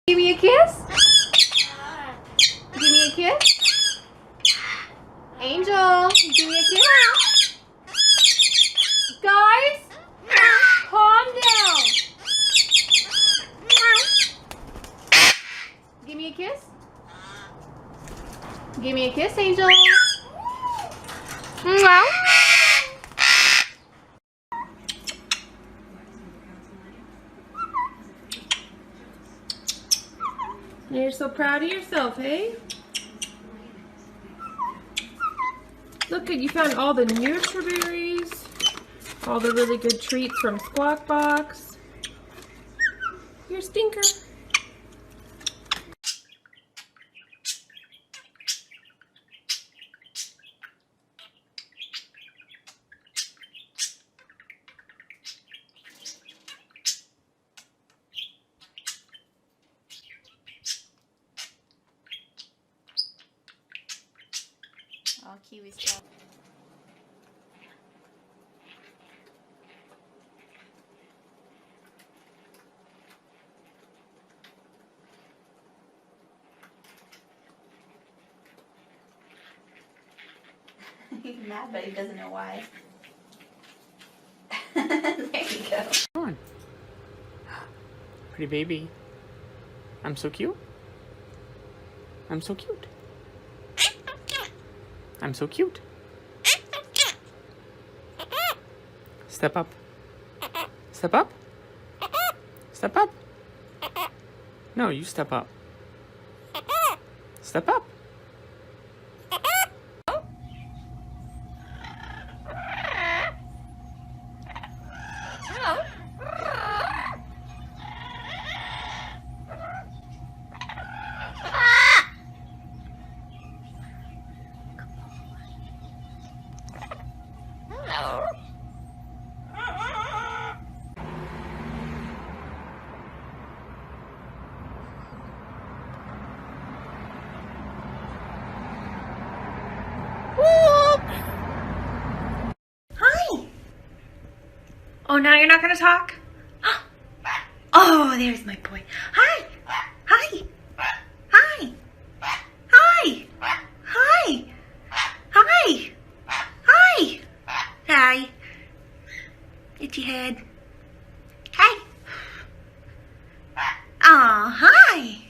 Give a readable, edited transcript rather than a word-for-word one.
Give me a kiss. Give me a kiss. Angel, give me a kiss. Guys, calm down. Give me a kiss. Give me a kiss, Angel. You're so proud of yourself, hey? Look, you found all the Nutriberries, all the really good treats from Squawk Box. You're a stinker. All kiwi stuff. He's mad, but he doesn't know why. There you go. Come on. Pretty baby. I'm so cute. I'm so cute. I'm so cute. Step up. Step up. Step up. No, you step up. Step up. Hi! Oh, now you're not gonna talk? Oh, there's my boy. Hi!